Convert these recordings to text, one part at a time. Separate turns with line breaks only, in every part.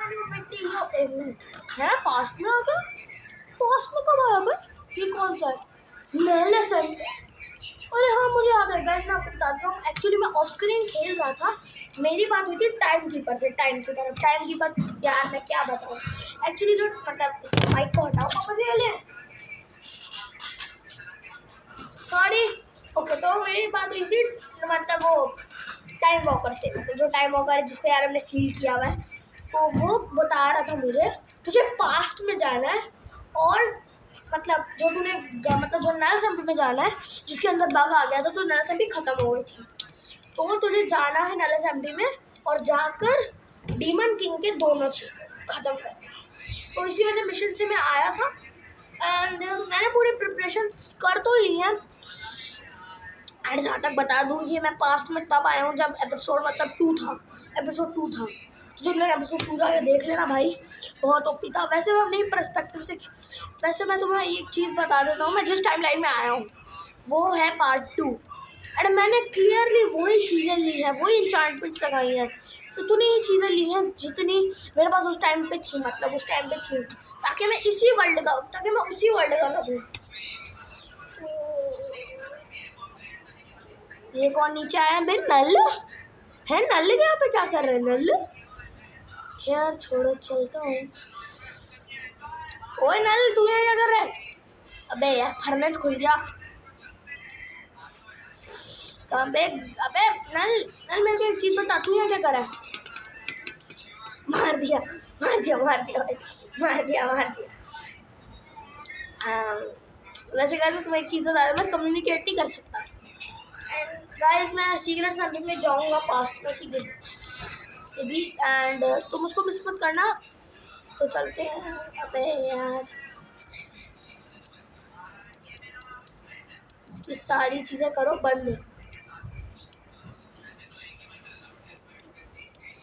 मिट्टी को एक मिनट है पास्ट में आ गया। पास्ट में कब आया भाई? ये कौन सा है? नहले सेंट। अरे हाँ मुझे याद है गाइस, मैं आपको बताता हूँ। एक्चुअली मैं ऑफ स्क्रीन खेल रहा था, मेरी बात हुई थी टाइम कीपर से। टाइम कीपर यार मैं क्या बताऊँ। एक्चुअली जो मतलब इसके माइक को हटाओ वापस ले ले, सॉरी। ओके तो मेरी बात हुई थी मतलब वो टाइम वॉकर से, मतलब जो टाइम वॉकर जिसको यार हमने सील किया हुआ है, तो वो बता रहा था मुझे तुझे पास्ट में जाना है और मतलब जो तूने मतलब जो नल एसएमपी में जाना है जिसके अंदर बग आ गया था, तो नल एसएमपी खत्म हो गई थी, तो तुझे जाना है नल एसएमपी में और जाकर डीमन किंग के दोनों चीज खत्म कर। तो इसी वजह मिशन से मैं आया था एंड मैंने पूरी प्रिपरेशन कर तो ली है। एंड जहाँ तक बता दूँ ये मैं पास्ट में तब आया हूँ जब एपिसोड मतलब एपिसोड 2 था। तो तुम लोग एपिसोड 2 जाके देख लेना भाई, बहुत ओपी था। वैसे मैं अपनी पर्सपेक्टिव से, वैसे मैं तुम्हें एक चीज़ बता देता हूँ, मैं जिस टाइम लाइन में आया हूँ वो है पार्ट 2 एंड मैंने क्लियरली वही चीज़ें ली हैं, वही इंचांटमेंट्स लगाई हैं, इतनी ही चीज़ें ली हैं जितनी मेरे पास उस टाइम पे थी, मतलब उस टाइम पे थी, ताकि मैं उसी वर्ल्ड का लगूँ। ये कौन नीचे आया बे? नल है? नल यहाँ पे क्या कर रहे हैं नल? यार छोड़ो चलता हूँ। ओए नल तू यहाँ क्या कर रहा है? अबे यार फर्नेस खुल गया। कहाँ बे? अबे नल नल मेरे को एक चीज बता, तू यहाँ क्या कर रहा है? मार दिया मार दिया मार दिया मार दिया मार दिया। वैसे गाइस मैं तुम्हें एक चीज बता रहा हूँ, मैं कम्युनिकेट नहीं कर सकता। गाइस मैं सीक्रेट सर्वे में जाऊंगा पास्ट में सीक्रेट भी, एंड तुम उसको मिस मत करना। तो चलते हैं। अबे यार ये सारी चीजें करो बंद।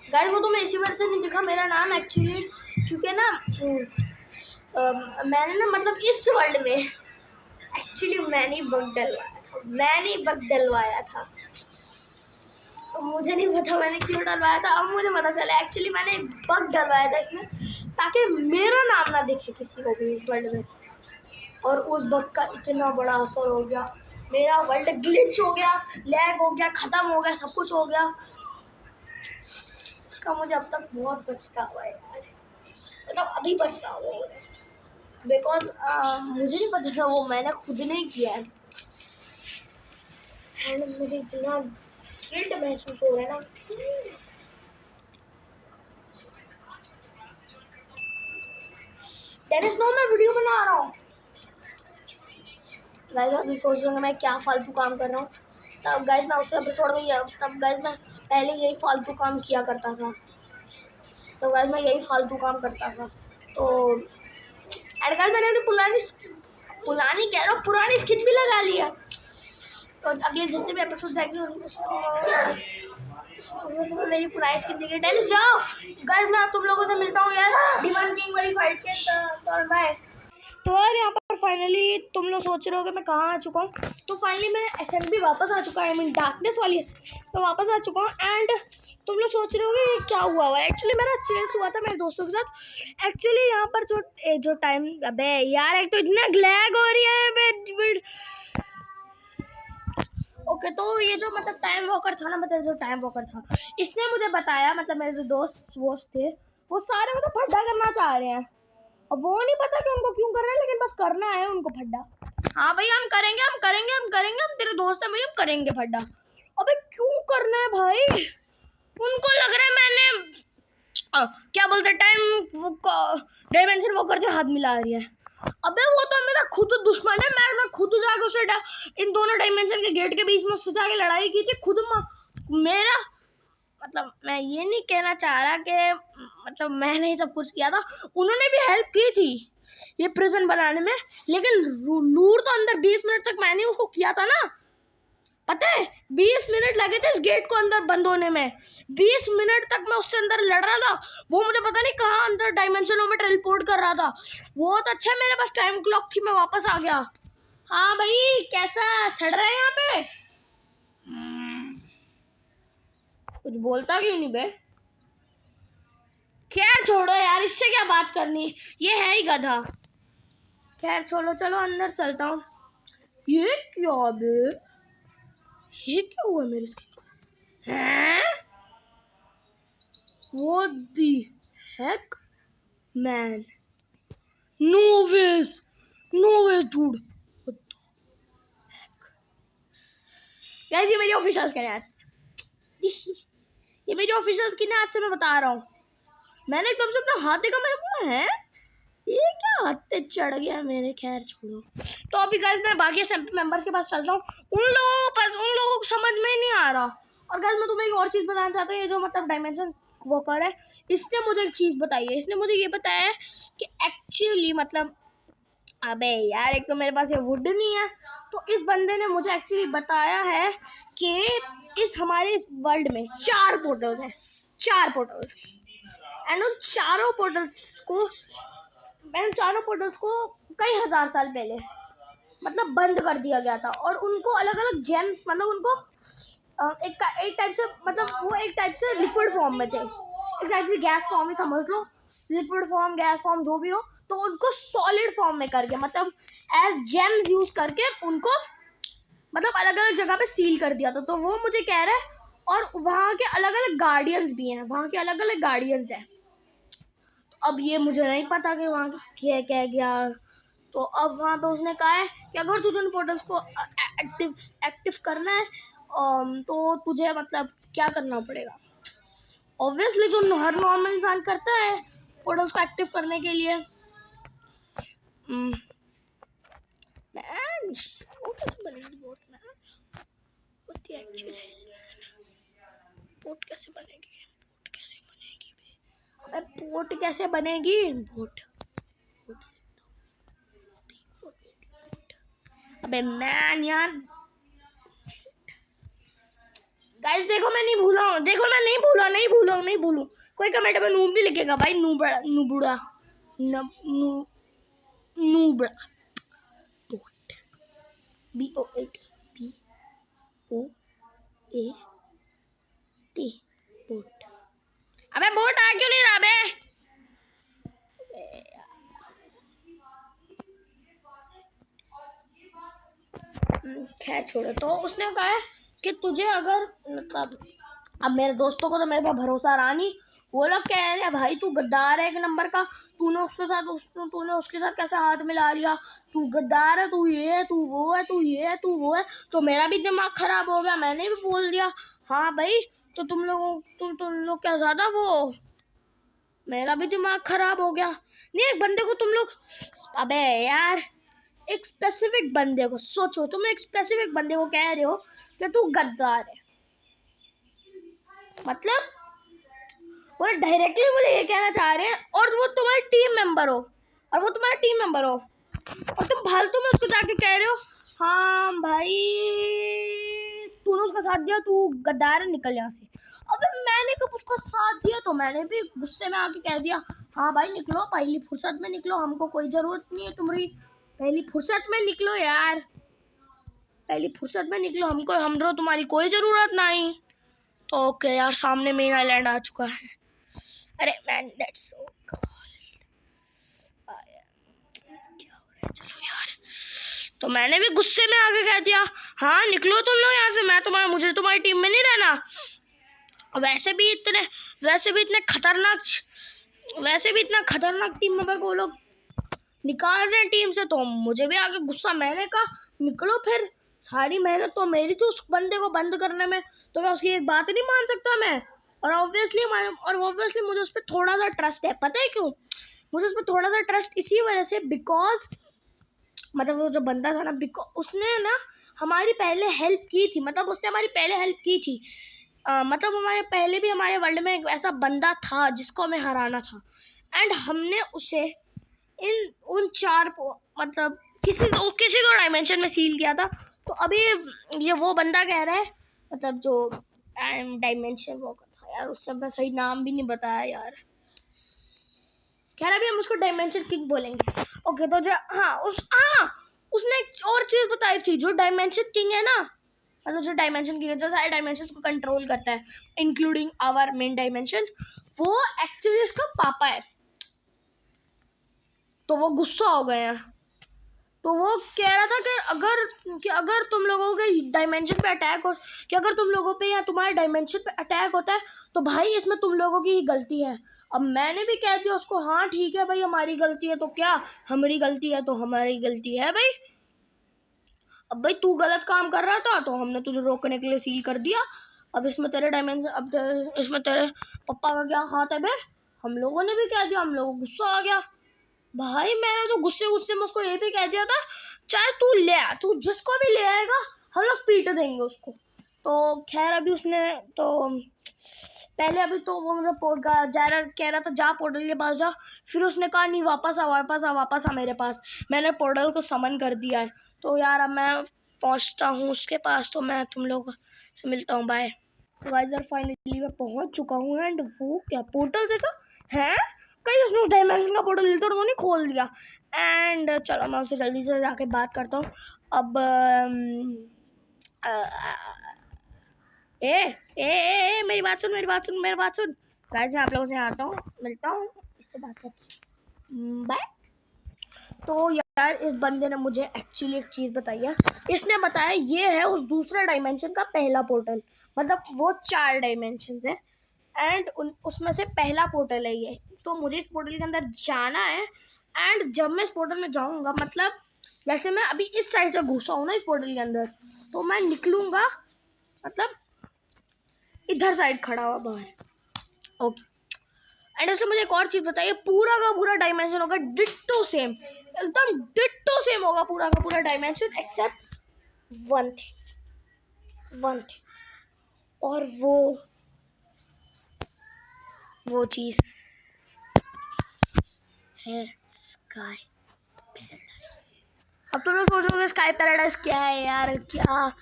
गाइस वो तुम्हें इसी वजह से नहीं दिखा मेरा नाम एक्चुअली, क्योंकि ना मैंने ना मतलब इस वर्ल्ड में एक्चुअली मैंने ही बग डलवाया था। तो मुझे नहीं पता मैंने क्यों डलवाया था, अब मुझे पता चला एक्चुअली मैंने बग डलवाया था इसमें ताकि मेरा नाम ना दिखे किसी को भी इस वर्ल्ड में। और उस बग का इतना बड़ा असर हो गया, मेरा वर्ल्ड ग्लिच हो गया, लैग हो गया, खत्म हो गया, सब कुछ हो गया। उसका मुझे अब तक बहुत पछतावा है यार, मतलब अभी पछतावा हो रहा है बिकॉज मुझे नहीं पता था वो मैंने खुद ने किया है एंड मुझे इतना गिल्ट महसूस हो रहा है ना। डेनिस नो मैं वीडियो बना रहा हूँ। गाइस अभी सोच रहे होंगे मैं क्या फालतू काम कर रहा हूँ। तब गाइस मैं उस एपिसोड में तब गाइस मैं पहले यही फालतू काम किया करता था, तो गाइस मैं यही फालतू काम करता था। तो एंड गाइस मैंने अपनी पुरानी कह रहा हूँ पुरानी स्किन भी लगा लिया। तो अगले जितने भी एपिसोड जाएंगे उसमें तुम्हें मेरी पुरानी स्किन दिखेगी। डेनिस जाओ। गाइस मैं तुम लोगों से मिलता हूँ यार डिमन किंग वाली फाइट के। बाय। तो यार यहाँ पर फाइनली तुम लोग सोच रहे हो कि मैं कहाँ आ चुका हूँ, तो फाइनली मैं एसएमपी वापस आ चुका है, आई मीन डार्कनेस वाली तो वापस आ चुका हूँ। एंड तुम लोग सोच रहे हो कि क्या हुआ एक्चुअली मेरा चेस हुआ था मेरे दोस्तों के साथ। एक्चुअली यहाँ पर जो टाइम, अबे यार एक तो इतना ग्लैग हो रही है। ओके तो ये जो मतलब टाइम वॉकर था ना, मतलब जो टाइम वॉकर था इसने मुझे बताया, मतलब मेरे जो दोस्त थे वो सारे मतलब फड्डा करना चाह रहे हैं। अब वो नहीं पता कि उनको क्यों कर रहे हैं, लेकिन बस करना है उनको फड्डा। हाँ भाई हम करेंगे हम करेंगे हम करेंगे, हम तेरे दोस्त हैं भाई, हम करेंगे फड्डा। अबे क्यों करना है भाई? उनको लग रहा है मैंने क्या बोलते टाइम डायमेंशन वॉकर से हाथ मिला रही है। अबे वो तो मेरा खुद दुश्मन है, मैं खुद जाके उसे इन दोनों डायमेंशन के गेट के बीच में उससे जाके लड़ाई की थी खुद। मेरा मतलब मैं ये नहीं कहना चाह रहा कि मतलब मैंने ही सब कुछ किया था, उन्होंने भी हेल्प की थी ये प्रिजन बनाने में, लेकिन लूर तो अंदर 20 मिनट तक मैंने उसको किया था ना, पता है 20 मिनट लगे थे इस गेट को अंदर बंद होने में। 20 मिनट तक मैं उससे अंदर लड़ रहा था, वो मुझे पता नहीं कहाँ अंदर डायमेंशनों में टेलीपोर्ट कर रहा था। वो तो अच्छा मेरे पास टाइम क्लॉक थी, मैं वापस आ गया। हाँ भाई कैसा सड़ रहा है यहाँ पे? कुछ बोलता क्यों नहीं बे? खैर छोड़ो यार, इससे क्या बात करनी, ये है ही गधा। खैर छोड़ो, चलो अंदर चलता हूँ। ये क्या बे, ये क्या हुआ मेरे स्किन को? हैं? What the heck, man? No ways, dude. What the heck? Guys, ये मेरी ऑफिशियल स्किन है आज। ये मेरी ऑफिशियल स्किन है आज से, मैं बता रहा हूँ। मैंने एकदम से अपना हाथ देखा, मैंने बोला है ये क्या हाथ पे चढ़ गया मेरे। खैर छोड़ो। तो अभी गाइस मैं बाकी एसएमपी मेंबर्स के पास चल रहा हूँ। उन लोगों को समझ में ही नहीं आ रहा। और गाइस मैं तुम्हें एक और चीज़ बताना चाहता हूँ। ये जो मतलब डायमेंशन वॉकर है, इसने मुझे एक चीज़ बताई है। इसने मुझे ये बताया है कि एक्चुअली मतलब, अबे यार एक तो मेरे पास ये वुड नहीं है, तो इस बंदे ने मुझे एक्चुअली बताया है कि हमारे इस वर्ल्ड में 4 पोर्टल्स हैं, 4 पोर्टल्स। एंड उन चारों पोर्टल्स को कई हजार साल पहले मतलब बंद कर दिया गया था। और उनको अलग अलग जेम्स, मतलब उनको एक टाइप से, मतलब वो एक टाइप से लिक्विड फॉर्म में थे, एक टाइप से गैस फॉर्म में समझ लो, लिक्विड फॉर्म गैस फॉर्म जो भी हो, तो उनको सॉलिड फॉर्म में करके मतलब एज जेम्स यूज करके उनको मतलब अलग अलग जगह पे सील कर दिया था। तो वो मुझे कह रहा है। और वहाँ के अलग अलग गार्डियंस भी हैं, वहाँ के अलग अलग गार्डियंस हैं। अब ये मुझे नहीं पता कि वहाँ क्या क्या गया। तो अब वहाँ पे उसने कहा है कि अगर तुझे उन पोर्टल्स को एक्टिव करना है तो तुझे मतलब क्या करना पड़ेगा। ऑब्वियसली जो हर नॉर्मल इंसान करता है पोर्टल्स को एक्टिव करने के लिए। पोर्ट कैसे बनेगी, पोर्ट कैसे बनेगी, अबे मैन यार। गाइस देखो मैं नहीं भूला हूँ, देखो मैं नहीं भूलूं। कोई कमेंट में नूब नहीं लिखेगा भाई, नूबड़ा पोर्ट, BOAT पोर्ट। अबे बोट आ क्यों नहीं रहा बे। खैर छोड़ो। तो उसने कहा है कि तुझे अगर मतलब, अब मेरे दोस्तों को तो मेरे पर भरोसा रहा नहीं। वो लोग कह रहे हैं भाई तू गद्दार है एक नंबर का, तूने उसके साथ कैसे हाथ मिला लिया, तू गद्दार है, तू ये है, तू वो है, तू ये है, तू वो है। तो मेरा भी दिमाग खराब हो गया, मैंने भी बोल दिया हाँ भाई। तो तुम लोग क्या ज्यादा वो, मेरा भी दिमाग खराब हो गया। नहीं एक बंदे को तुम लोग, अबे यार एक स्पेसिफिक बंदे को सोचो, तुम एक स्पेसिफिक बंदे को कह रहे हो कि तू गद्दार है, मतलब वो डायरेक्टली मुझे ये कहना चाह रहे हैं। और वो तुम्हारे टीम मेंबर हो, और तुम फालतू में उसको जाके कह रहे हो हाँ भाई तूने उसका साथ दिया, तू गद्दार है, निकल यहाँ से। अबे मैंने कब उसका साथ दिया, तो मैंने भी गुस्से में आके कह दिया हाँ भाई निकलो, पहली फुर्सत में निकलो, हमको कोई जरूरत नहीं है तुम्हारी, पहली फुर्सत में निकलो यार, पहली फुर्सत में निकलो, हमको तुम्हारी कोई जरूरत नहीं। तो ओके यार, सामने मेन आइलैंड आ चुका है। अरे मैन दैट्स सो चलो यार। तो मैंने भी गुस्से में आके कह दिया हाँ निकलो तुम लोग यहाँ से, मुझे तुम्हारी टीम में नहीं रहना। वैसे भी इतना खतरनाक टीम मेंबर को लोग निकाल रहे हैं टीम से, तो मुझे भी आगे गुस्सा। मैंने कहा निकलो फिर, सारी मेहनत तो मेरी थी उस बंदे को बंद करने में, तो क्या उसकी एक बात नहीं मान सकता मैं। और ऑब्वियसली मुझे उस पर थोड़ा सा ट्रस्ट है। पता है क्यों मुझे उस पर थोड़ा सा ट्रस्ट? इसी वजह से बिकॉज मतलब वो जो बंदा था ना, उसने ना हमारी पहले हेल्प की थी, मतलब उसने हमारी पहले हेल्प की थी। मतलब हमारे पहले भी हमारे वर्ल्ड में एक ऐसा बंदा था जिसको हमें हराना था, एंड हमने उसे उन 4 मतलब किसी तो डायमेंशन में सील किया था। तो अभी ये वो बंदा कह रहा है, मतलब जो डायमेंशन वो था यार, उससे मैं सही नाम भी नहीं बताया यार। खैर अभी हम उसको डायमेंशन किंग बोलेंगे। ओके तो जो उसने एक और चीज बताई थी। जो डायमेंशन किंग है ना, मतलब जो डायमेंशन किंग है, जो सारे डायमेंशन को कंट्रोल करता है इंक्लूडिंग आवर मेन डायमेंशन, वो एक्चुअली उसका पापा है। तो वो गुस्सा हो गए हैं। तो वो कह रहा था कि अगर तुम लोगों के डायमेंशन पे अटैक हो, कि अगर तुम लोगों पे या तुम्हारे डायमेंशन पे अटैक होता है तो भाई इसमें तुम लोगों की ही गलती है। अब मैंने भी कह दिया उसको, हाँ ठीक है भाई हमारी गलती है तो क्या, हमारी गलती है तो हमारी गलती है भाई। अब भाई तू गलत काम कर रहा था तो हमने तुझे रोकने के लिए सील कर दिया। अब इसमें तेरे डायमेंशन, इसमें तेरे पप्पा का क्या हाथ है बे? हम लोगों ने भी कह दिया, हम लोगों को गुस्सा आ गया। भाई मैंने तो गुस्से गुस्से में उसको ये भी कह दिया था, चाहे तू ले आ, तू जिसको भी ले आएगा हम लोग पीट देंगे उसको। तो खैर अभी उसने तो पहले अभी तो वो मतलब जा रहा, कह रहा था जा पोर्टल के पास जा। फिर उसने कहा नहीं वापस आ वापस आ वापस आ मेरे पास। मैंने पोर्टल को समन कर दिया है। तो यार अब मैं पहुंचता हूँ उसके पास, तो मैं तुम लोग से मिलता हूँ, बाय। तो गाइस यार फाइनली मैं पहुंच चुका हूँ। एंड वो क्या पोर्टल जैसा है, कहीं उसने उस डायमेंशन का पोर्टल तो उन्होंने खोल दिया। एंड चलो मैं उससे जल्दी से जाके बात करता हूँ। अब ए ए ए मेरी बात सुन, मेरी बात सुन, मेरी बात सुन। गाइस मैं आप लोगों से आता हूँ, मिलता हूँ, इससे बात करते हैं, बाय। तो यार इस बंदे ने मुझे एक्चुअली एक चीज़ बताई है। इसने बताया ये है उस दूसरे डायमेंशन का पहला पोर्टल। मतलब वो 4 डायमेंशन है एंड उसमें से पहला पोर्टल है ये। तो मुझे इस पोर्टल के अंदर जाना है। एंड जब मैं इस पोर्टल में जाऊंगा, मतलब जैसे मैं अभी इस साइड से घुसा हूँ ना इस पोर्टल के अंदर, तो मैं निकलूंगा मतलब इधर साइड खड़ा हुआ बाहर। ओके। एंड उसने मुझे एक और चीज़ बताई है, पूरा का पूरा डायमेंशन होगा डिट्टो सेम, एकदम डिट्टो सेम होगा पूरा का पूरा डायमेंशन, एक्सेप्ट वन थिंग। और वो चीज़ है स्काई पैराडाइज। अब तुम लोग सोच रहे हो स्काई पैराडाइज क्या है यार, क्या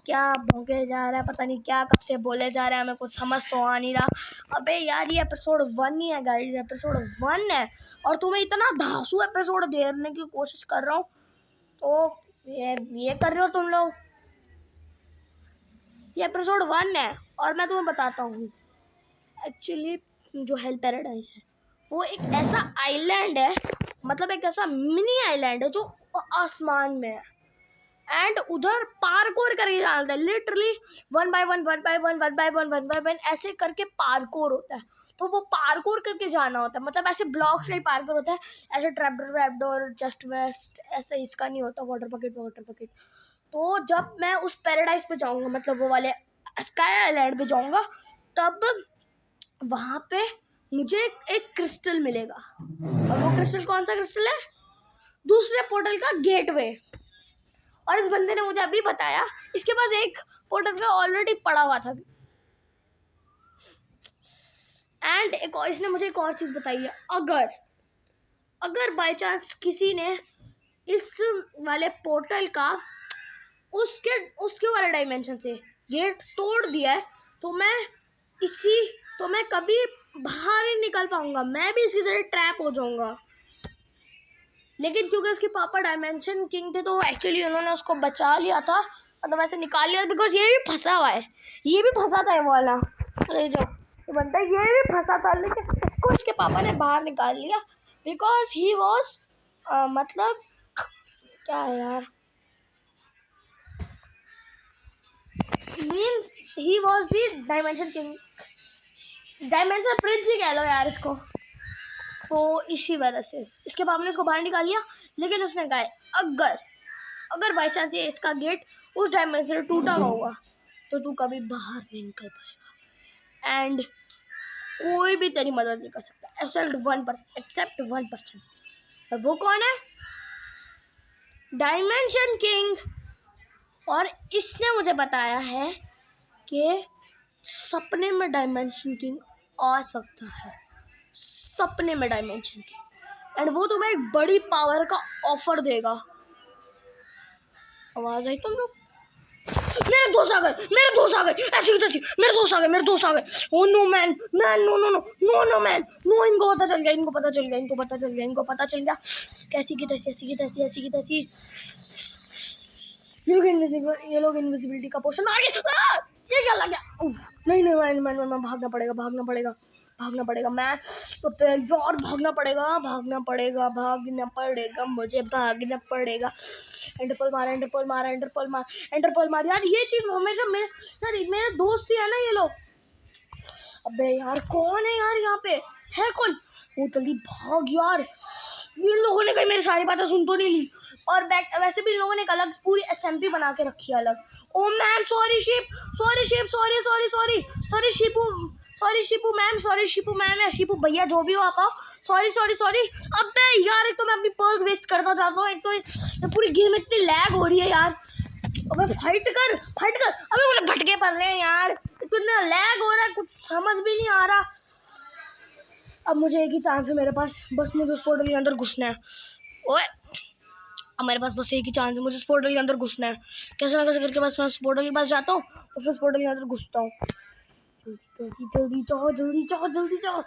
क्या भौंके जा रहा है, पता नहीं क्या कब से बोले जा रहा है, हमें कुछ समझ तो आ नहीं रहा। अबे यार ये एपिसोड 1 ही है गाइस, एपिसोड 1 है और तुम्हें इतना धांसू एपिसोड देने की कोशिश कर रहा हूँ। तो ये कर रहे हो तुम लोग। ये एपिसोड 1 है और मैं तुम्हें बताता हूँ एक्चुअली जो हेल पैराडाइज है वो एक ऐसा आइलैंड है, मतलब एक ऐसा मिनी आइलैंड है जो आसमान में है। एंड उधर पार्कोर करके जाना है, literally 1 by 1 1 by 1 1 by 1 1 by 1 ऐसे करके पार्कोर होता है। तो वो पार्कोर करके जाना होता है, मतलब ऐसे ब्लॉक से ही पार्कोर होता है, ऐसे ट्रैपडोर जस्ट वेस्ट ऐसे इसका नहीं होता, वाटर बकेट। तो जब मैं उस पैराडाइज पे जाऊंगा, मतलब वो वाले स्काई आइलैंड पे जाऊंगा, तब वहां पे मुझे एक क्रिस्टल मिलेगा। और वो क्रिस्टल कौन सा क्रिस्टल है? दूसरे पोर्टल का गेटवे। और इस बंदे ने मुझे अभी बताया इसके पास एक पोर्टल का ऑलरेडी पड़ा हुआ था। एंड इसने मुझे एक और चीज बताई है, अगर बाय चांस किसी ने इस वाले पोर्टल का उसके वाले डायमेंशन से गेट तोड़ दिया है तो मैं कभी बाहर नहीं निकल पाऊंगा, मैं भी इसकी तरह ट्रैप हो जाऊंगा। लेकिन क्योंकि उसके पापा डायमेंशन किंग थे तो एक्चुअली उन्होंने उसको बचा लिया था, मतलब ऐसे निकाल लिया, बिकॉज ये भी फंसा हुआ है, ये भी फंसा था ये वाला, अरे जो बनता है ये भी फंसा था, लेकिन इसको इसके पापा ने बाहर निकाल लिया बिकॉज ही वॉज मतलब क्या है यार, means he was the dimension king, dimension prince ही कह लो यार इसको। तो इसी वजह से इसके पापा ने इसको बाहर निकाल लिया। लेकिन उसने कहा अगर बाई चांस ये इसका गेट उस डायमेंशन से टूटा हुआ होगा तो तू कभी बाहर नहीं निकल पाएगा एंड कोई भी तेरी मदद नहीं कर सकता एक्सेप्ट 1%। और वो कौन है? Dimension king. और इसने मुझे बताया है कि सपने में डायमेंशन किंग आ सकता है, सपने में डायमेंशन किंग, एंड वो तुम्हें एक बड़ी पावर का ऑफर देगा। आवाज आई तुम लोग? मेरे दोस्त आ गए ऐसी की तैसी, मेरे दोस्त आ गए। Oh no man no man no, इनको पता चल गया कैसी की तैसी। ये लोग इनविजिबिलिटी का पोशन मार के ये क्या लग गया? नहीं भागना पड़ेगा। भागना पड़ेगा मैं तो पे यार, भागना पड़ेगा मुझे, भागना पड़ेगा। एंडरपोल मार, एंडरपोल मार, एंडरपोल मार, एंडरपोल मार। यार ये चीज़ हमेशा मेरे दोस्त ही है ना ये लोग। अबे यार कौन है यार यहाँ पे, है कौन? वो जल्दी भाग यार, इन लोगों ने कहीं मेरी सारी बातें सुन तो नहीं ली। और वैसे भी इन लोगों ने एक अलग पूरी असेंबली बना के रखी है अलग। ओ मैम सॉरी शिप, सॉरी शिप, sorry sorry sorry sorry Shipu, sorry Shipu ma'am, sorry Shipu ma'am या शिपू भैया जो भी हो आप आओ, सॉरी सॉरी सॉरी। अबे यार एक तो मैं अपनी पर्ल्स वेस्ट करता जाता हूँ, एक तो ये पूरी गेम इतनी लैग हो रही है यार। अबे फाइट कर, फाइट कर। अबे मुझे भटके पड़ रहे हैं यार, इतना लैग हो रहा है, कुछ समझ भी नहीं आ रहा। अब मुझे एक ही चांस है मेरे पास, बस मुझे उस पोर्टल के अंदर घुसना है। ओए अब मेरे पास बस एक ही चांस है, मुझे उस पोर्टल के अंदर घुसना है। कैसे ना कैसे करके बस मैं उस पोर्टल के पास जाता हूँ और फिर उस पोर्टल के अंदर घुसता हूँ। जल्दी जाओ, जल्दी जाओ, जल्दी जाओ,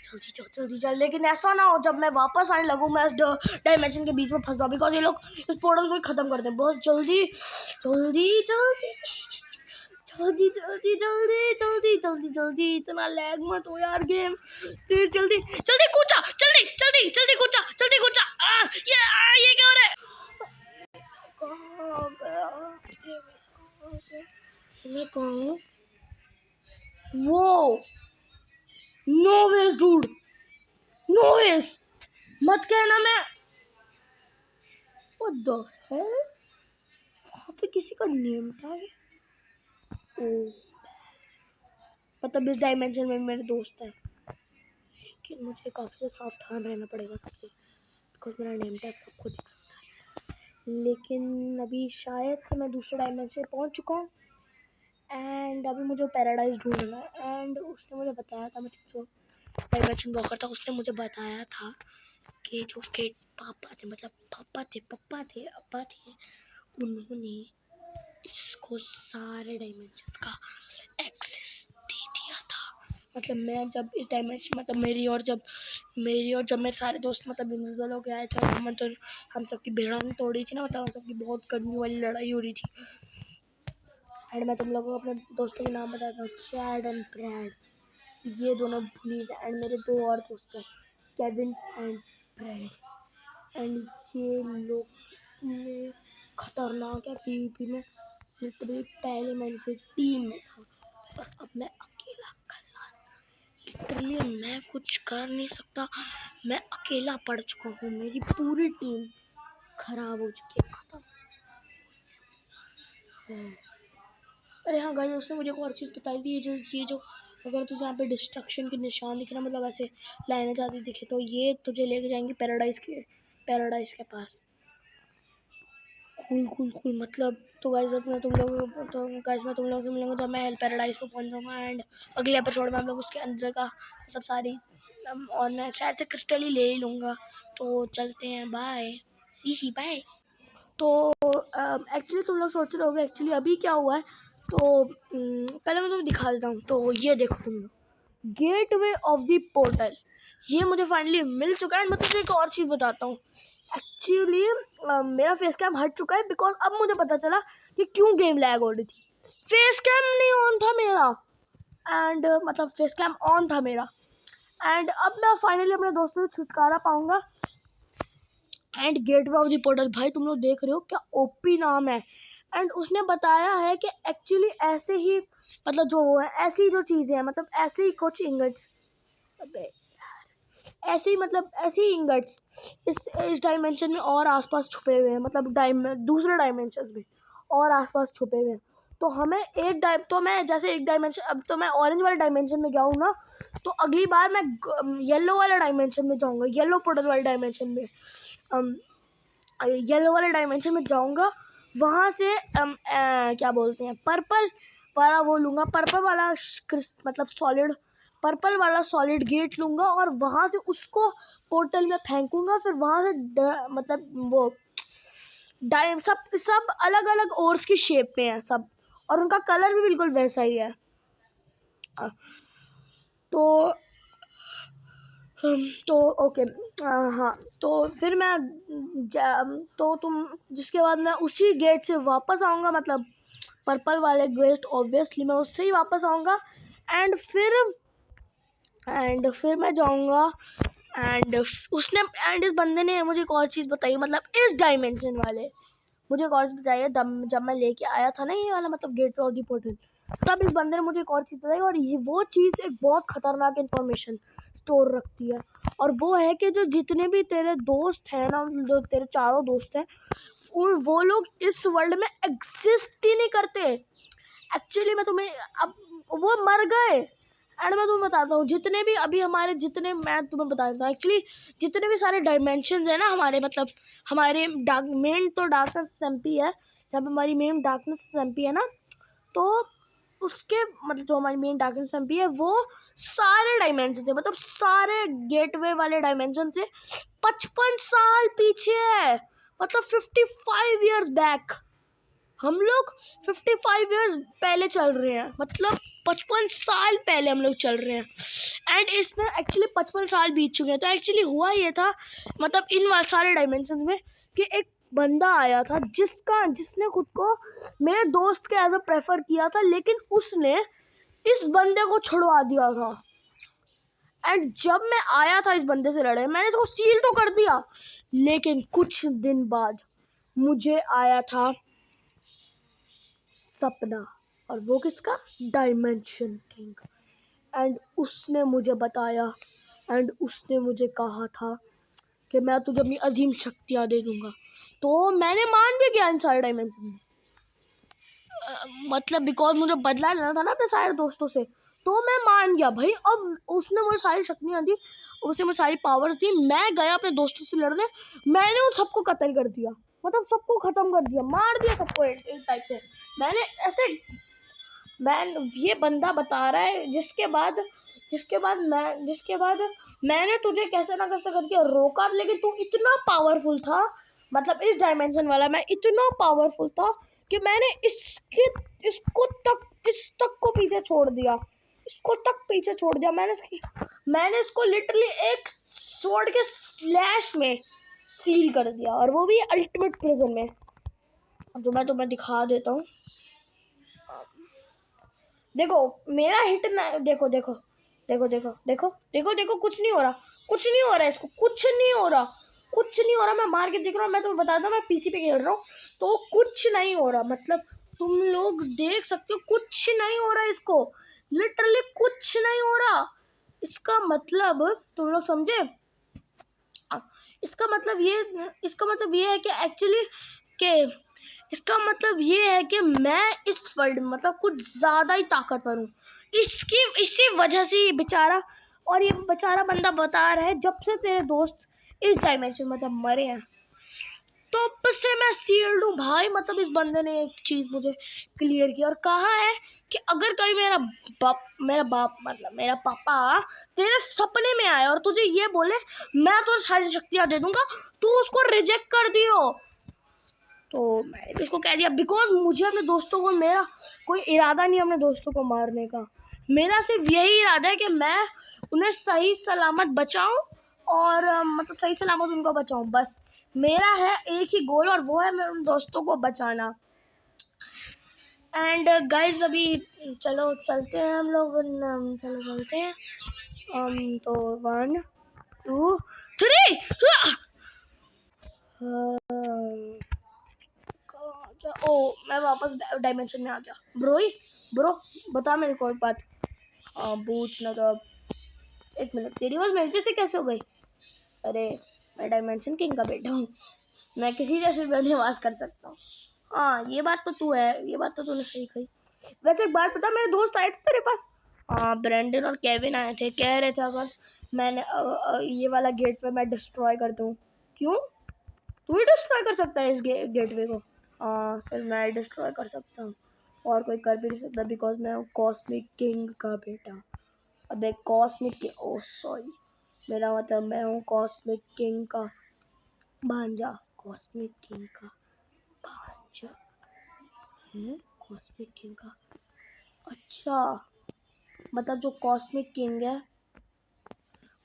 जल्दी जाओ, जल्दी जाओ। लेकिन ऐसा ना हो जब मैं वापस आने लगूँ मैं इस डायमेंशन के बीच में फंस जाऊँ, बिकॉज ये लोग इस पोर्टल को ही खत्म करते हैं। बहुत जल्दी जल्दी जल्दी जल्दी जल्दी जल्दी जल्दी जल्दी जल्दी। इतना लैग मत हो यार गेम, प्लीज जल्दी जल्दी कूचा, जल्दी जल्दी जल्दी कूचा, जल्दी कूचा। ये क्या हो रहा है? कहाँ गया मैं, कहाँ हूँ? Whoa no ways dude, no ways, मत कहना मैं। व्हाट द हेल, वहाँ पे किसी का नेम था। ओ मतलब इस डायमेंशन में मेरे दोस्त हैं, लेकिन मुझे काफ़ी सावधान रहना पड़ेगा सबसे, बिकॉज मेरा नेम टैग सबको दिख सकता है। लेकिन अभी शायद से मैं दूसरे डायमेंशन पहुंच चुका हूँ एंड अभी मुझे पैराडाइज ढूंढना है। एंड उसने मुझे बताया था, मतलब जो डायमेंशन वॉकर था उसने मुझे बताया था कि जो उसके पापा थे, मतलब पप्पा थे अब्बा थे, उन्होंने इसको सारे डायमेंशंस का एक्सेस दे दिया था। मतलब मैं जब इस डायमेंशन, मतलब मेरी और जब मेरे सारे दोस्त मतलब इनविजिबल हो गए थे, हम सबकी भेड़ा तोड़ी थी ना, मतलब हम सबकी बहुत गंदी वाली लड़ाई हो रही थी। एंड मैं तुम लोगों को अपने दोस्तों के नाम बताता हूँ, चैड एंड ब्रैड, ये दोनों पुलिस। एंड मेरे दो और दोस्त हैं, केविन एंड ब्रैड। एंड ये लोग खतरनाक है पीवीपी में, लिटरली पहले मैं इनकी टीम में था और अब मैं अकेला खल्लास, लिटरली मैं कुछ कर नहीं सकता, मैं अकेला पड़ चुका हूँ, मेरी पूरी टीम खराब हो चुकी है, खत्म। अरे हाँ गाइस, उसने मुझे एक और चीज़ बताई थी, ये जो अगर तुझे यहाँ पे डिस्ट्रक्शन के निशान दिखे ना, मतलब ऐसे लाइनें जाती दिखे, तो ये तुझे लेके जाएंगे पैराडाइज के पास। कूल मतलब तो गाइस मैं तुम लोगों से मिलूंगा जब मैं हेल पैराडाइज पे पहुंच जाऊंगा। एंड अगले एपिसोड में हम लोग उसके अंदर का मतलब सारी और मैं शायद से क्रिस्टल ही ले ही लूँगा। तो चलते हैं, बाय, इसी बाय। तो एक्चुअली तुम लोग सोच रहे होगे एक्चुअली अभी क्या हुआ है, तो पहले मैं तुम्हें दिखा देता हूँ। तो ये देखो तुम लोग, गेटवे ऑफ द पोर्टल, ये मुझे फाइनली मिल चुका है। मैं तुझे एक और चीज़ बताता हूँ, एक्चुअली मेरा फेस कैम हट चुका है, बिकॉज अब मुझे पता चला कि क्यों गेम लैग हो रही थी। फेस कैम नहीं ऑन था मेरा, एंड मतलब फेस कैम ऑन था मेरा, एंड अब मैं फाइनली अपने दोस्तों से छुटकारा पाऊंगा। And gateway of the portal, भाई तुम लोग देख रहे हो क्या ओपी नाम है। एंड उसने बताया है कि एक्चुअली ऐसे ही मतलब जो है ऐसी जो चीज़ें हैं, मतलब ऐसे ही कुछ इंगट्स, ऐसे ही मतलब ऐसे ही इंगट्स इस डायमेंशन में और आसपास छुपे हुए हैं, मतलब दूसरे डायमेंशन में और आसपास छुपे हुए हैं। तो हमें तो मैं जैसे एक डायमेंशन, अब तो मैं ऑरेंज वाले डायमेंशन में गया हूँ ना, तो अगली बार मैं येलो वाले डायमेंशन में जाऊँगा, येलो पोर्टल वाले डायमेंशन में, येलो वाले डायमेंशन में जाऊँगा। वहाँ से क्या बोलते हैं, पर्पल वाला वो लूँगा, पर्पल वाला मतलब पर्पल वाला सॉलिड गेट लूँगा और वहाँ से उसको पोर्टल में फेंकूँगा। फिर वहाँ से मतलब वो सब अलग अलग ओर्स की शेप में है सब, और उनका कलर भी बिल्कुल वैसा ही है। तो ओके, हाँ, तो फिर मैं तो तुम जिसके बाद मैं उसी गेट से वापस आऊँगा, मतलब पर्पल वाले गेट, ऑब्वियसली मैं उससे ही वापस आऊँगा। एंड फिर एंड फिर मैं जाऊँगा। एंड उसने एंड इस बंदे ने मुझे एक और चीज़ बताई, मतलब इस डायमेंशन वाले मुझे एक और चीज़ बताई है। जब मैं लेके आया था ना ये वाला मतलब गेटवे ऑफ द पोर्टल, तब इस बंदे ने मुझे एक और चीज़ बताई, और ये वो चीज़ एक बहुत खतरनाक इन्फॉर्मेशन स्टोर रखती है। और वो है कि जो जितने भी तेरे दोस्त हैं ना, जो तेरे चारों दोस्त हैं, वो लोग इस वर्ल्ड में एग्जिस्ट ही नहीं करते। एक्चुअली मैं तुम्हें अब वो मर गए। एंड मैं तुम्हें बताता हूँ, जितने भी अभी हमारे जितने मैं तुम्हें बता देता हूँ एक्चुअली, जितने भी सारे डायमेंशंस है ना हमारे, मतलब हमारे मेन तो डार्कनेस एमपी है, जहाँ पे हमारी मेन डार्कनेस एमपी है ना, तो उसके मतलब जो हमारी मेन डार्कनेस एमपी है वो सारे डायमेंशन से, मतलब सारे गेटवे वाले डायमेंशन से 55 साल पीछे है। मतलब 55 ईयर्स बैक हम लोग 55 ईयर्स पहले चल रहे हैं, मतलब 55 साल पहले हम लोग चल रहे हैं। एंड इसमें एक्चुअली 55 साल बीत चुके हैं। तो एक्चुअली हुआ ये था, मतलब इन सारे डायमेंशन में, कि एक बंदा आया था जिसने खुद को मेरे दोस्त के एज अ प्रेफर किया था, लेकिन उसने इस बंदे को छुड़वा दिया था। एंड जब मैं आया था इस बंदे से लड़े, मैंने इसको सील तो कर दिया, लेकिन कुछ दिन बाद मुझे आया था सपना, और वो किसका? Dimension king. एंड उसने मुझे बताया, एंड उसने मुझे कहा था कि मैं तुझे अपनी अजीम शक्तियाँ दे दूंगा। तो मैंने मान भी गया इन सारे डायमेंशन में, मतलब बिकॉज मुझे बदला लेना था ना अपने सारे दोस्तों से, तो मैं मान गया भाई। अब उसने मुझे सारी शक्तियाँ दी, उसने मुझे सारी पावर्स दी, मैं गया अपने दोस्तों से लड़ने, मैंने उन सबको कत्ल कर दिया, मतलब सबको खत्म कर दिया, मार दिया सबको एक टाइप से। मैंने ऐसे ये बंदा बता रहा है, जिसके बाद मैंने तुझे कैसे ना कैसे करके रोका, लेकिन तू इतना पावरफुल था, मतलब इस डायमेंशन वाला मैं इतना पावरफुल था कि मैंने इस तक को पीछे छोड़ दिया, मैंने इसको लिटरली एक स्वॉर्ड के स्लैश में सील कर दिया, और वो भी अल्टीमेट प्रिजन में। जो मैं तुम्हें दिखा देता हूँ, देखो मेरा हिट ना, देखो देखो देखो देखो देखो देखो देखो कुछ नहीं हो रहा, इसको कुछ नहीं हो रहा, मैं मार के देख रहा हूँ। मैं तुम्हें बता दूं, मैं पीसी पे खेल रहा हूँ, तो कुछ नहीं हो रहा, मतलब तुम लोग देख सकते हो कुछ नहीं हो रहा इसको, लिटरली कुछ नहीं हो रहा। इसका मतलब तुम लोग समझे? इसका मतलब ये है कि एक्चुअली के इसका मतलब ये है कि मैं इस वर्ल्ड में मतलब कुछ ज़्यादा ही ताकतवर हूँ। इसी वजह से ये बेचारा, और ये बेचारा बंदा बता रहा है जब से तेरे दोस्त इस डायमेंशन मतलब मरे हैं, तब से मैं सील्ड हूँ भाई। मतलब इस बंदे ने एक चीज़ मुझे क्लियर की और कहा है कि अगर कभी मेरा पापा तेरे सपने में आए और तुझे ये बोले मैं तुझे सारी शक्तियाँ दे दूंगा, तू उसको रिजेक्ट कर दियो। तो मैंने भी इसको कह दिया, बिकॉज मुझे अपने दोस्तों को, मेरा कोई इरादा नहीं है अपने दोस्तों को मारने का, मेरा सिर्फ यही इरादा है कि मैं उन्हें सही सलामत बचाऊं, और मतलब सही सलामत उनको बचाऊं, बस मेरा है एक ही गोल, और वो है मेरे उन दोस्तों को बचाना। एंड गाइज अभी चलो चलते हैं हम लोग, चलो चलते हैं। तो 1 2 3 ओ मैं वापस डायमेंशन में आ गया। ब्रो बता मेरे को एक बात, पूछ ना तो। एक मिनट, तेरी आवाज मेरे जैसे कैसे हो गई? अरे मैं डायमेंशन किंग का बेटा हूँ, मैं किसी जैसे भी आवाज कर सकता हूँ। हाँ ये बात तो तूने सही कही। वैसे एक बात पता, मेरे दोस्त आए थे तेरे पास, हाँ ब्रेंडन और केविन आए थे, कह रहे थे अगर मैंने ये वाला गेट पे मैं डिस्ट्रॉय कर दूँ। क्यों? तू ही डिस्ट्रॉय कर सकता है इस गेटवे को? हाँ सिर्फ मैं डिस्ट्रॉय कर सकता हूँ, और कोई कर भी नहीं सकता, बिकॉज मैं हूँ कॉस्मिक किंग का बेटा। अबे कॉस्मिक किंग, ओह सॉरी, मेरा मतलब मैं हूँ कॉस्मिक किंग का भांजा, कॉस्मिक किंग का भांजा है, कॉस्मिक किंग का। अच्छा मतलब जो कॉस्मिक किंग है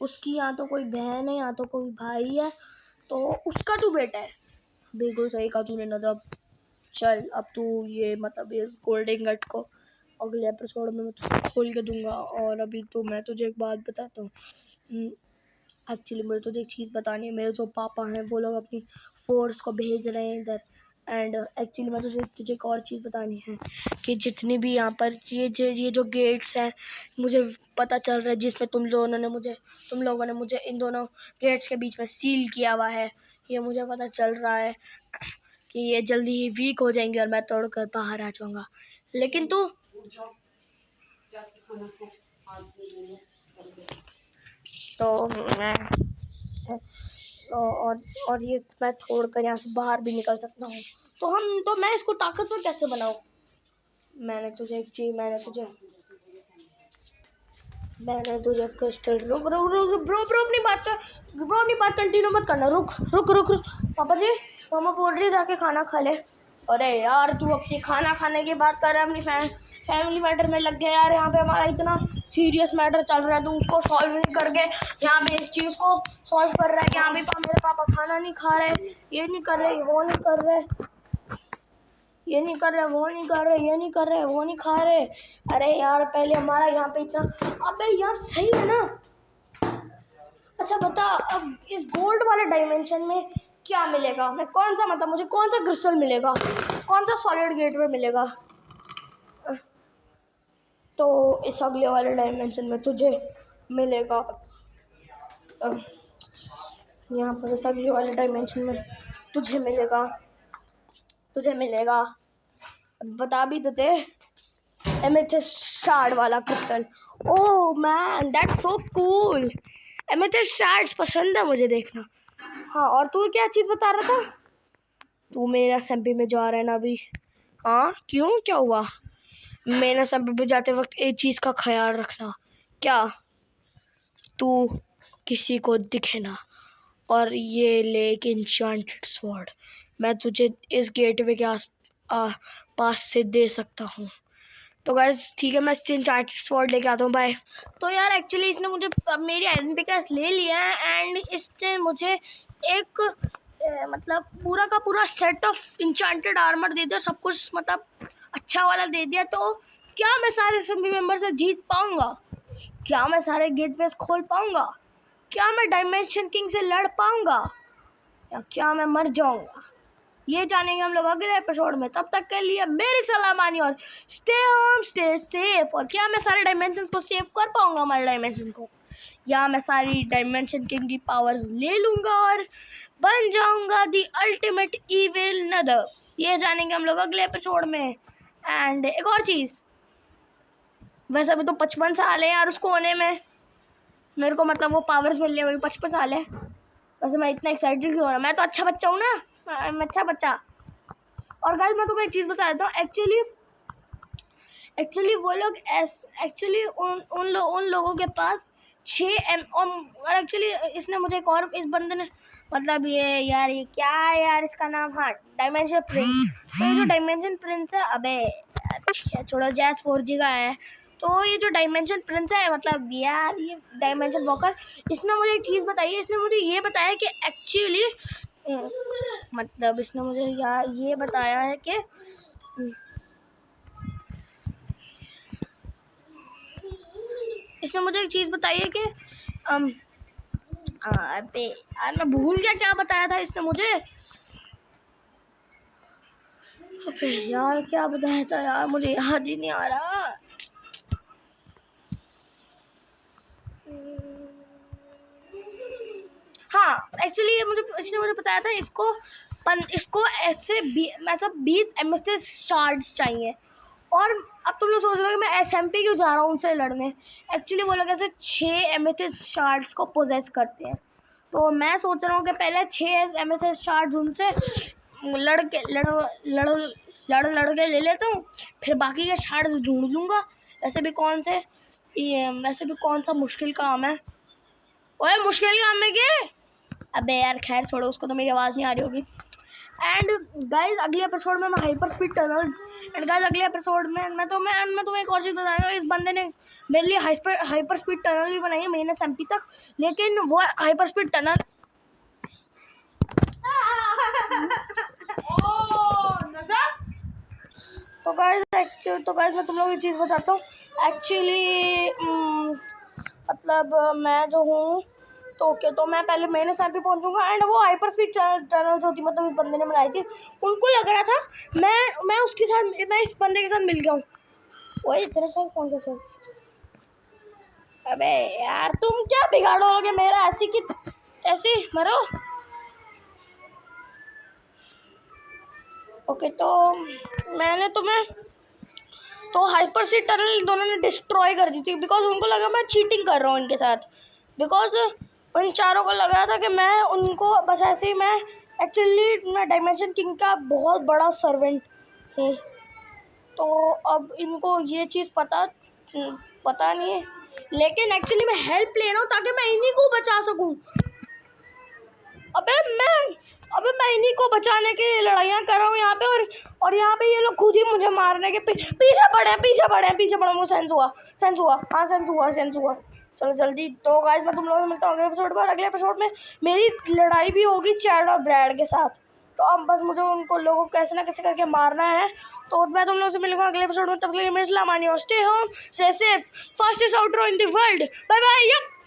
उसकी या तो कोई बहन है या तो कोई भाई है, तो उसका तू बेटा है। बिल्कुल सही कहा तूने नदब। चल अब तू ये मतलब इस गोल्डन गट को अगले एपिसोड में मैं तुझे खोल के दूंगा। और अभी तो मैं तुझे एक बात बताता हूँ। एक्चुअली मुझे तुझे एक चीज़ बतानी है। मेरे जो पापा हैं वो लोग अपनी फोर्स को भेज रहे हैं इधर। एंड एक्चुअली मैं तुझे एक और चीज़ बतानी है कि जितनी भी यहाँ पर ये जो गेट्स हैं, मुझे पता चल रहा है जिसमें तुम लोगों ने मुझे इन दोनों गेट्स के बीच में सील किया हुआ है। ये मुझे पता चल रहा है कि ये जल्दी ही वीक हो जाएंगे और मैं तोड़कर बाहर आ जाऊँगा। लेकिन तू तो मैं और ये मैं तोड़कर यहाँ से बाहर भी निकल सकता हूँ। तो मैं इसको ताकतवर कैसे बनाऊँ? मैंने तुझे क्रिस्टल रुक ब्रो अपनी बात कंटिन्यू मत करना। रुक। पापा जी, मामा बोल रही जाके खाना खा ले। अरे यार तू अपनी खाना खाने की बात कर रहा है, अपनी फैमिली मैटर में लग गया यार। यहाँ पे हमारा इतना सीरियस मैटर चल रहा है, तू उसको सॉल्व नहीं करके यहाँ पे इस चीज़ को सॉल्व कर रहा है कि यहाँ पे मेरे पापा खाना नहीं खा रहे, ये नहीं कर रहे, वो नहीं कर रहे, ये नहीं कर रहे, वो नहीं कर रहे, ये नहीं कर रहे, वो नहीं खा रहे। अरे यार पहले हमारा यहाँ पे इतना, अबे यार सही है ना। अच्छा बता, अब इस गोल्ड वाले डायमेंशन में क्या मिलेगा? मैं कौन सा मुझे कौन सा क्रिस्टल मिलेगा, कौन सा सॉलिड गेटवे मिलेगा? तो इस अगले वाले डायमेंशन में तुझे मिलेगा, यहाँ पर इस अगले वाले डायमेंशन में तुझे मिलेगा बता भी तो दे, एमेथिस्ट शार्ड वाला crystal. Oh man, that's so cool. Amethyst shards पसंद है मुझे देखना। हाँ, और तू क्या चीज़ बता रहा था? तू मेरा एसएमपी में जा रहा है ना अभी? हाँ क्यों, क्या हुआ? मेरा एसएमपी पे जाते वक्त एक चीज़ का ख्याल रखना। क्या? तू किसी को दिखे ना। और ये ले एक एन्चेंटेड स्वॉर्ड, मैं तुझे इस गेटवे के पास से दे सकता हूँ। तो गाइस ठीक है, मैं इससे एन्चेंटेड स्वॉर्ड लेके आता हूँ। बाय। तो यार एक्चुअली इसने मुझे मेरी आइडेंटिटी कार्ड ले लिया है एंड इसने मुझे एक मतलब पूरा का पूरा सेट ऑफ एन्चेंटेड आर्मर दे दिया, सब कुछ मतलब अच्छा वाला दे दिया। तो क्या मैं सारे असेंबली मेंबर से जीत पाऊँगा? क्या मैं सारे गेटवेज खोल पाऊँगा? क्या मैं डायमेंशन किंग से लड़ पाऊँगा या क्या मैं मर जाऊँगा? ये जानेंगे हम लोग अगले एपिसोड में। तब तक के लिए मेरी सलाह मानिए और स्टे होम, स्टे सेफ। और क्या मैं सारे डायमेंशन को सेव कर पाऊँगा हमारे डायमेंशन को, या मैं सारी डायमेंशन किंग की पावर्स ले लूँगा और बन जाऊँगा दी अल्टीमेट इविल नदर? ये जानेंगे हम लोग अगले एपिसोड में। एंड एक और चीज़, वैसे अभी तो 55 साल है यार उसको होने में, मेरे को मतलब वो पावर्स मिलने में 55 साल है। वैसे मैं इतना एक्साइटेड क्यों हो रहा? मैं तो अच्छा बच्चा हूँ ना, मैं अच्छा बच्चा। और गाइस मैं तुम्हें एक चीज़ बता देता हूँ। एक्चुअली वो लोग एक्चुअली उन लोगों के पास 6 और एक्चुअली इसने मुझे एक और, इस बंदे ने मतलब ये क्या है यार इसका नाम, हाँ डायमेंशन प्रिंस। तो ये जो डायमेंशन प्रिंस है, अबे छोड़ो, जैस 4G का है। तो ये जो डायमेंशन प्रिंस है मतलब यार ये डायमेंशन वॉकर, इसने मुझे एक चीज़ बताई है। इसने मुझे ये बताया कि एक्चुअली मतलब इसने मुझे ये बताया है कि इसने मुझे एक चीज़ बताई है कि अबे यार मैं भूल गया क्या बताया था इसने मुझे। अबे यार क्या बताया था यार, मुझे याद ही नहीं आ रहा। हाँ एक्चुअली इसने मुझे बताया था इसको ऐसे मतलब 20 एमेथिस्ट शार्ड्स चाहिए। और अब तुम लोग सोच रहे हो कि मैं एसएमपी क्यों जा रहा हूँ उनसे लड़ने। एक्चुअली वो लोग ऐसे 6 एमेथिस्ट शार्ड्स को पोजेस करते हैं। तो मैं सोच रहा हूँ कि पहले 6 एमेथिस्ट शार्ड्स उनसे लड़ के ले लेता हूँ, फिर बाकी के शार्ड्स ढूंढ लूँगा। वैसे भी कौन सा मुश्किल काम है। ओए मुश्किल काम है क्या? अबे यार खैर छोड़ो, उसको तो मेरी आवाज़ नहीं आ रही होगी। एंड गाइज अगले एपिसोड में मैं hyper speed tunnel, and guys अगले एपिसोड में मैं तुम्हें एक और चीज़ बताऊंगा। इस बंदे ने मेरे लिए हाइपर स्पीड टनल भी बनाई है महीने एमपी तक, लेकिन वो हाइपर स्पीड टनल तो गाइस मैं तुम लोगों की चीज़ बताता हूँ। एक्चुअली मतलब मैं जो हूँ तो मैं पहले मेरे साथ भी पहुँचूँगा एंड वो हाइपर स्पीड टनल्स होती, मतलब इस बंदे ने बनाई थी, उनको लग रहा था मैं इस बंदे के साथ मिल गया हूँ। वही इतने सारे कौन कैसे? अबे यार तुम क्या बिगाड़ोगे मेरा, ऐसी मरो। ओके तो मैंने तो हाइपर स्पीड टनल दोनों ने डिस्ट्रॉय कर दी थी, बिकॉज उनको लगा मैं चीटिंग कर रहा हूँ इनके साथ। बिकॉज उन चारों को लग रहा था कि मैं उनको बस ऐसे ही मैं एक्चुअली मैं डायमेंशन किंग का बहुत बड़ा सर्वेंट हूँ। तो अब इनको ये चीज़ पता नहीं है, लेकिन एक्चुअली मैं हेल्प ले रहा हूँ ताकि मैं इन्हीं को बचा सकूँ। अबे मैं इन्हीं को बचाने की लड़ाइयाँ कर रहा हूँ यहाँ पे, और यहाँ पे ये लोग खुद ही मुझे मारने के पीछे पड़े। वो सेंस हुआ। चलो जल्दी। तो गाइस मैं तुम लोगों से मिलता हूँ अगले एपिसोड में। अगले एपिसोड में मेरी लड़ाई भी होगी चैड और ब्रैड के साथ। तो अब बस मुझे उनको लोगों को कैसे ना कैसे करके मारना है। तो मैं तुम लोगों से मिलूंगा अगले एपिसोड में। तब तक के लिए मेरे stay home, stay safe, fastest outro in the world. Bye bye.